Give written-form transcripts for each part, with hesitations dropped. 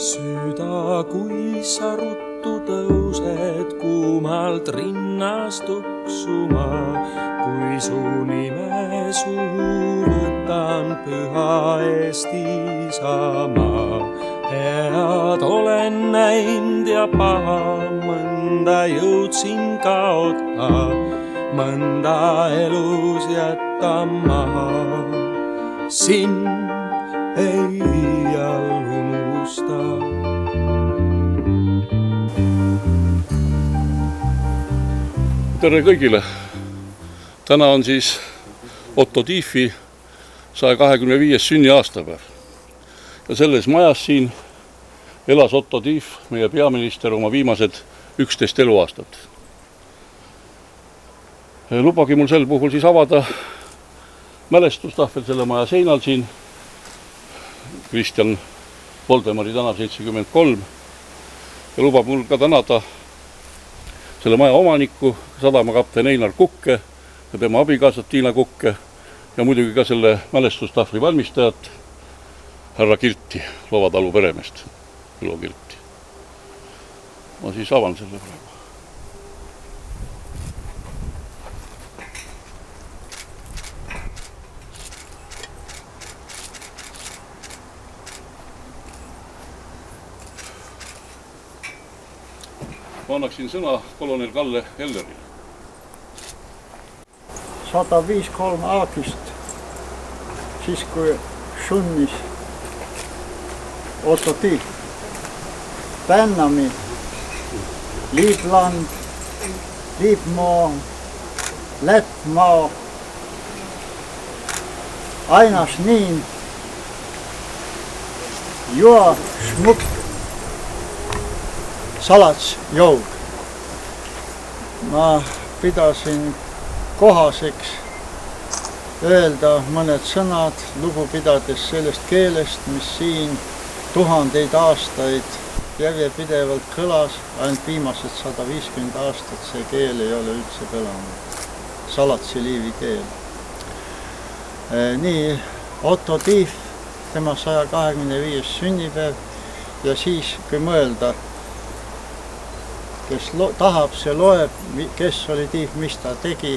Süda, kui sa ruttu tõused kuumalt rinnast tuksuma, kui su nime suhu võtan püha Eesti Isamaa. Head olen näinud ja paha, mõnda jõudsin kaota, mõnda elus jätta maha. Sind ei iial unusta. Tere kõigile! Täna on siis Otto Tiefi 125. sünniaastapäev. Ja selles majas siin elas Otto Tief, meie peaminister, oma viimased 11 eluaastat. Lubagi mul sel puhul siis avada mälestustahvel selle maja seinal siin. Kristjan Voldemari tänav 73. Ja lubab mul ka tänada selle maja omanikku, sadamakapten Einar Kukke ja tema abikaasat Tiina Kukke ja muidugi ka selle mälestustahvli valmistajat härra Kilti, Loovatalu peremeest, Ülo Kilti. Ma siis avan selle praegu. Ma annaksin sõna kolonel Kalle Ellerile. 153 aagist, siis kui sunnis Otto Tief, Pännami, Liibland, Liibmaa, Lätmaa, Ainas niin, Joa Šmuk, Salats joog. Ma pidasin kohaseks öelda mõned sõnad, lugu pidades sellest keelest, mis siin tuhandeid aastaid järjepidevalt kõlas, ainult viimased 150 aastat see keel ei ole üldse kõlanud. Salatsi liivi keel. Nii, Otto Tief, tema 125. sünnipäev ja siis, kui mõelda, kes tahab, see loeb, kes oli Tief, mis ta tegi,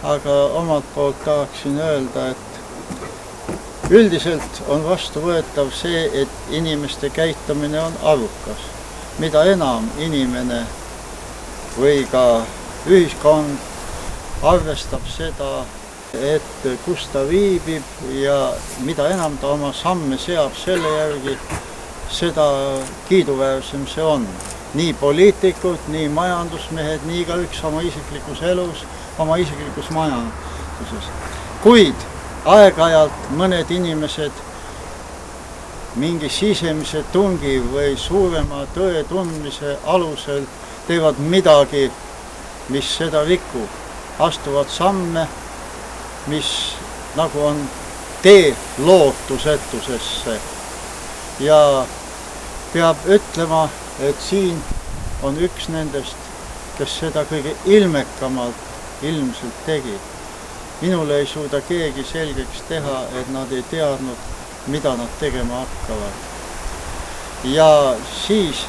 aga omalt poolt tahaksin öelda, et üldiselt on vastuvõetav see, et inimeste käitumine on arukas. Mida enam inimene või ka ühiskond arvestab seda, et kus ta viibib ja mida enam ta oma samme seab selle järgi, seda kiiduväärsem see on. Nii poliitikud, nii majandusmehed, nii ka üks oma isiklikus elus, oma isiklikus majanduses. Kuid aeg-ajalt mõned inimesed mingi sisemise tungi või suurema tõe tundmise alusel teevad midagi, mis seda rikub. Astuvad samme, mis nagu on tee lootusetusesse. Ja peab ütlema, et siin on üks nendest, kes seda kõige ilmekamalt ilmselt tegi. Minule ei suuda keegi selgeks teha, et nad ei teadnud, mida nad tegema hakkavad. Ja siis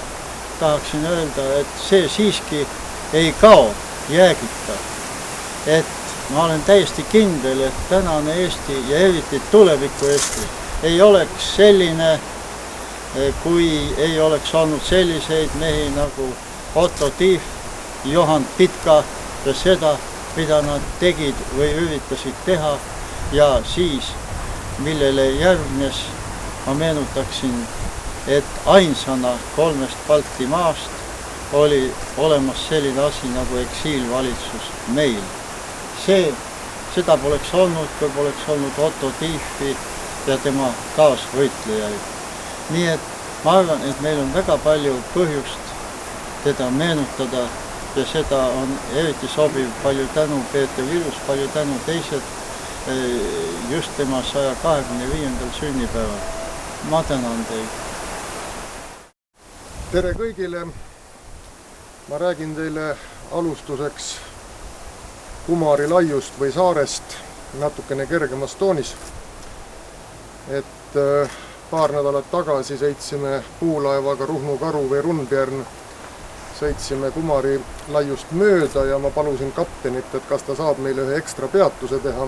tahaksin öelda, et see siiski ei kao jäägita. Et ma olen täiesti kindel, et tänane Eesti ja eriti tuleviku Eesti ei oleks selline, kui ei oleks olnud selliseid mehi nagu Otto Tief, Johan Pitka ja seda, mida nad tegid või üritasid teha ja siis, millele järgnes, ma meenutaksin, et ainsana 3 Balti maast oli olemas selline asi nagu eksiilvalitsus meil. Seda poleks olnud, kui poleks olnud Otto Tiefi ja tema kaasvõitlejaid. Nii et ma arvan, et meil on väga palju põhjust teda meenutada ja seda on eriti sobiv, palju tänu Peeter Vilus, palju tänu teised just tema 125. sünnipäeval. Ma tänan teid. Tere kõigile! Ma räägin teile alustuseks Kumari laiust või saarest natukene kergemas toonis. Et paar nädalat tagasi sõitsime puulaevaga Ruhnu Karu või Rundbjärn, sõitsime Kumari laiust mööda ja ma palusin kaptenit, et kas ta saab meile ühe ekstra peatuse teha.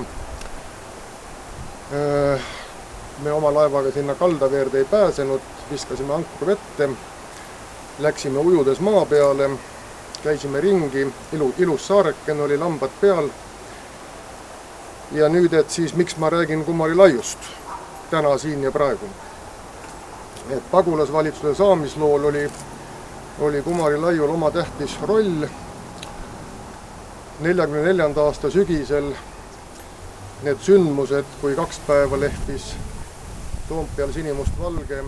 Me oma laevaga sinna kaldaveerde ei pääsenud, viskasime ankru vette, läksime ujudes maa peale, käisime ringi, ilus saareken oli, lambad peal. Ja nüüd, et siis miks ma räägin Kumari laiust täna siin ja praegu. Et pagulasvalitsuse saamislool oli Kumari laiul oma tähtis roll. 44. aasta sügisel need sündmused, kui 2 päeva lehvis Toompeal sinimustvalge,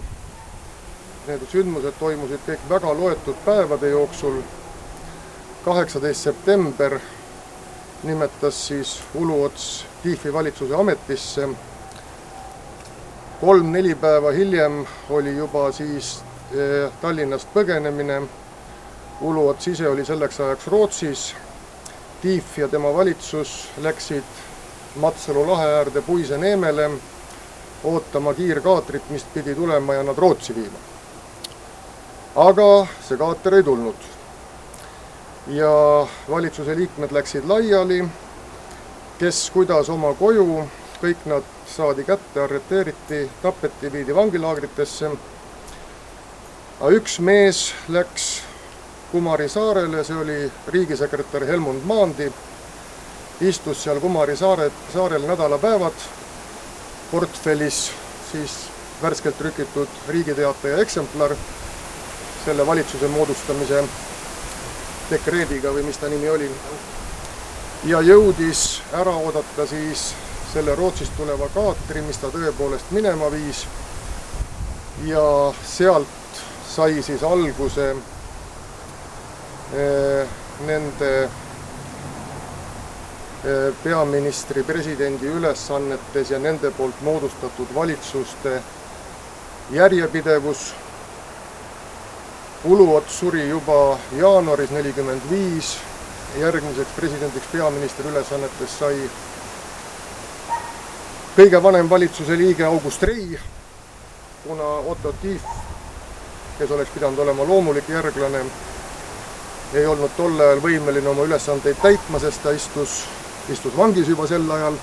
need sündmused toimusid kõik väga loetud päevade jooksul. 18. september nimetas siis Uluots Tiifi valitsuse ametisse. 3-4 päeva hiljem oli juba siis Tallinnast põgenemine. Uluots ise oli selleks ajaks Rootsis. Tiif ja tema valitsus läksid Matsalu lahe äärde Puise neemele ootama kiirkaatrit, mis pidi tulema ja nad Rootsi viima. Aga see kaater ei tulnud. Ja valitsuse liikmed läksid laiali, kes kuidas oma koju, kõik nad saadi kätte, arreteeriti, tapeti, viidi vangilaagritesse. Aga üks mees läks Kumari saarele, see oli riigisekretär Helmund Maandi, istus seal Kumari saarel nädalapäevad, portfellis siis värskelt trükitud Riigiteataja eksemplar, selle valitsuse moodustamise dekreediga või mis ta nimi oli. Ja jõudis ära oodata siis selle Rootsist tuleva kaatri, mis ta tõepoolest minema viis. Ja sealt sai siis alguse nende peaministri, presidendi ülesannetes ja nende poolt moodustatud valitsuste järjepidevus. Uluots suri juba jaanuaris 45, järgmiseks presidendiks peaministri ülesannetes sai kõige vanem valitsuse liige August Rei, kuna Otto Tiif, kes oleks pidanud olema loomulik järglane, ei olnud tol ajal võimeline oma ülesandeid täitma, sest ta istus vangis juba sel ajal.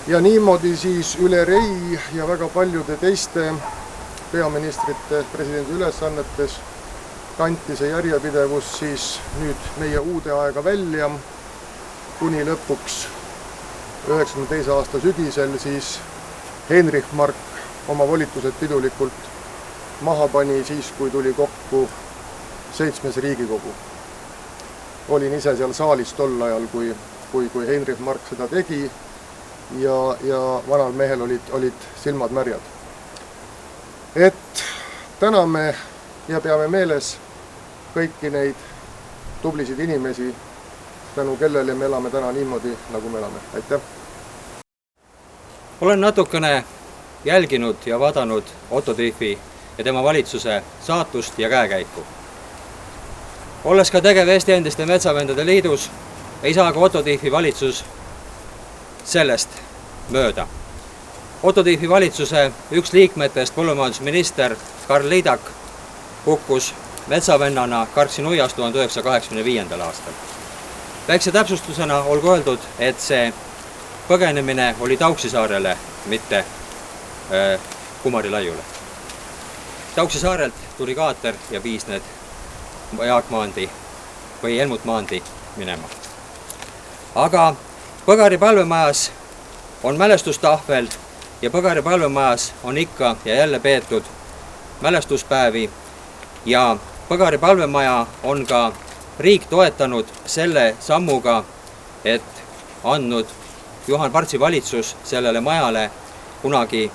Ja niimoodi siis üle Rei ja väga paljude teiste peaministrite presidendi ülesannetes kanti see järjepidevus siis nüüd meie uude aega välja, kuni lõpuks 92. aasta sügisel siis Heinrich Mark oma volitused pidulikult maha pani siis, kui tuli kokku 7. Riigikogu. Olin ise seal saalis tol ajal, kui Heinrich Mark seda tegi ja vanal mehel olid silmad märjad. Et täname ja peame meeles kõiki neid tublisid inimesi, tänu kellele me elame täna niimoodi, nagu me elame. Aitäh! Olen natukene jälginud ja vaadanud Otto Tiefi ja tema valitsuse saatust ja käekäiku. Olles ka tegev Eesti Endiste Metsavendade Liidus, ei saa ka Otto Tiefi valitsus sellest mööda. Otto Tiefi valitsuse üks liikmetest, põllumajandusminister Karl Liidak, hukkus metsavennana Karksi-Nuias 1985. aastal. Väikse täpsustusena olgu öeldud, et see põgenemine oli Tauksi saarele, mitte Kumari laiule. Tauksi saarelt tuli kaater ja viis need Jaak Maandi või Helmut Maandi minema. Aga Põgari palvemajas on mälestustahvel ja Põgari palvemajas on ikka ja jälle peetud mälestuspäevi ja Põgari palvemaja on ka riik toetanud selle sammuga, et andnud Juhan Partsi valitsus sellele majale kunagi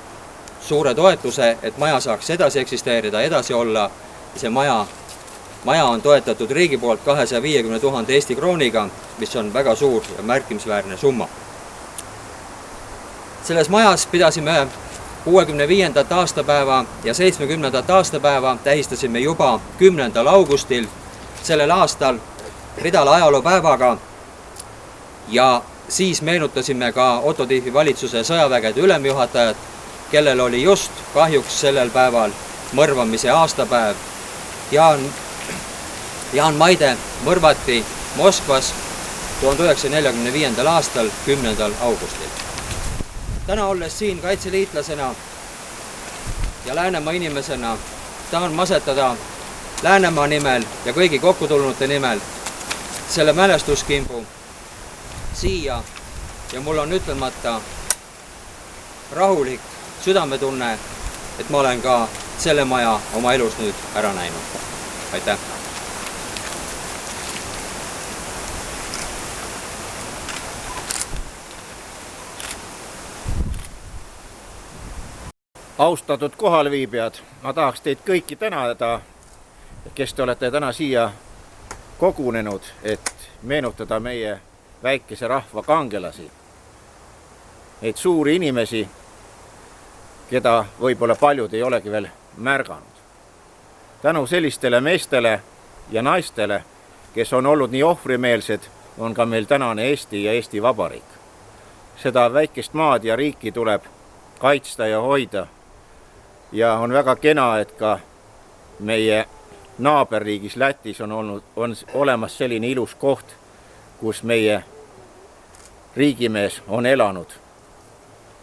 suure toetuse, et maja saaks edasi eksisteerida, edasi olla. See maja on toetatud riigi poolt 250 000 Eesti krooniga, mis on väga suur ja märkimisväärne summa. Selles majas pidasime 65. aastapäeva ja 70. aastapäeva tähistasime juba 10. augustil sellel aastal Ridala ajaloopäevaga ja siis meenutasime ka Otto Tiefi valitsuse sõjavägede ülemjuhatajat kellel oli just kahjuks sellel päeval mõrvamise aastapäev. Jaan Maide mõrvati Moskvas 1945. aastal 10. augustil. Täna olles siin kaitseliitlasena ja Läänemaa inimesena tahan masetada Läänemaa nimel ja kõigi kokkutulnute nimel selle mälestuskimbu siia ja mul on ütlemata rahulik südametunne, et ma olen ka selle maja oma elus nüüd ära näinud. Aitäh! Austatud kohalviibijad, ma tahaks teid kõiki tänada, kes te olete täna siia kogunenud, et meenutada meie väikese rahva kangelasi. Neid suuri inimesi, keda võib-olla paljud ei olegi veel märganud. Tänu sellistele meestele ja naistele, kes on olnud nii ohvrimeelsed, on ka meil tänane Eesti ja Eesti Vabariik. Seda väikest maad ja riiki tuleb kaitsta ja hoida. Ja on väga kena, et ka meie naaberriigis Lätis on olemas selline ilus koht, kus meie riigimees on elanud.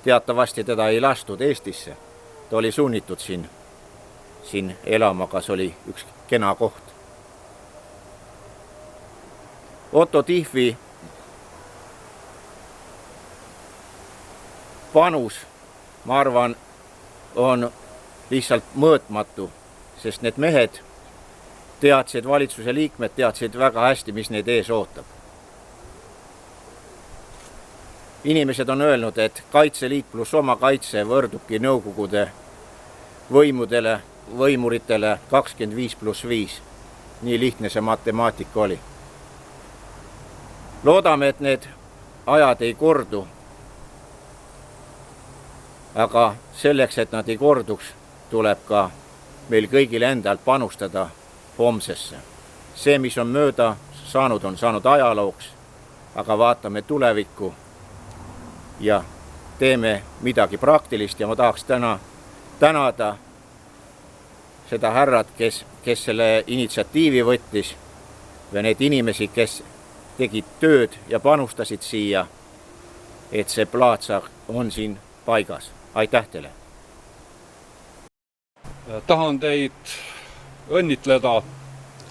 Teatavasti teda ei lastud Eestisse. Ta oli sunnitud siin elama, kas oli üks kena koht. Otto Tihvi panus, ma arvan, on lihtsalt mõõtmatu, sest need mehed teadsid, valitsuse liikmed teadsid väga hästi, mis neid ees ootab. Inimesed on öelnud, et Kaitseliit pluss oma kaitse võrdubki Nõukogude võimuritele 25+5. Nii lihtne see matemaatika oli. Loodame, et need ajad ei kordu, aga selleks, et nad ei korduks, tuleb ka meil kõigil endal panustada homsesse. See, mis on mööda saanud, on saanud ajalooks, aga vaatame tulevikku ja teeme midagi praktilist ja ma tahaks täna tänada seda härrat, kes selle initsiatiivi võttis või need inimesi, kes tegid tööd ja panustasid siia, et see plaatsa on siin paigas. Aitäh teile! Tahan teid õnnitleda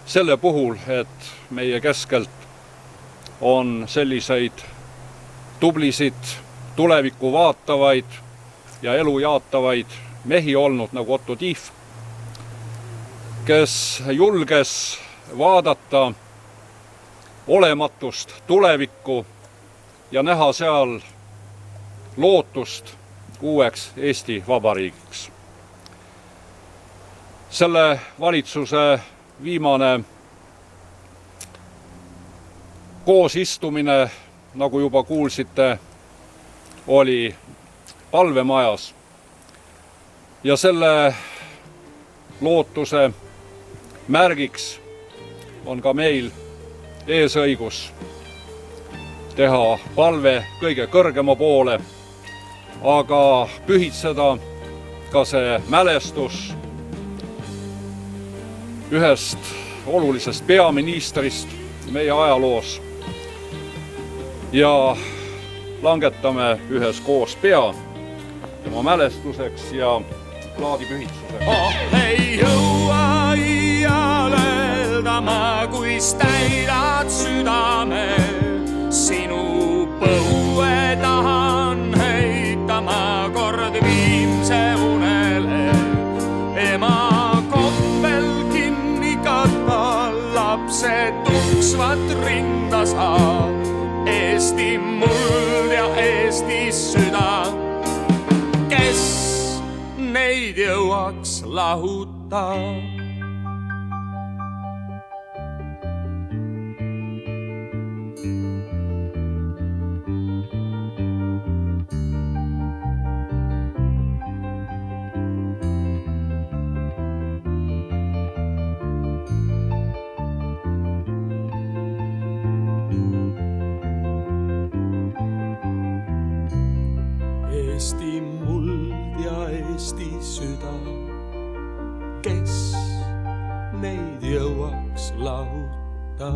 selle puhul, et meie keskelt on selliseid tublisid, tulevikku vaatavaid ja elu jaatavaid mehi olnud nagu Otto Tief, kes julges vaadata olematust tulevikku ja näha seal lootust uueks Eesti Vabariigiks. Selle valitsuse viimane koosistumine, nagu juba kuulsite, oli palvemajas ja selle lootuse märgiks on ka meil eesõigus teha palve kõige kõrgema poole, aga pühitseda ka see mälestus ühest olulisest peaministrist meie ajaloos ja langetame üheskoos pea tema mälestuseks ja plaadipühitsuseks. Ei jõua iial öelda ma, kuis täidad südame, sinu põue tahan heita ma kord viimse unele. Ema kombel kinni katta lapse tuksvat rinda saa, Eesti muld ja Eesti süda, kes neid jõuaks lahuta. Eesti muld ja kes neid jõuaks lahuta.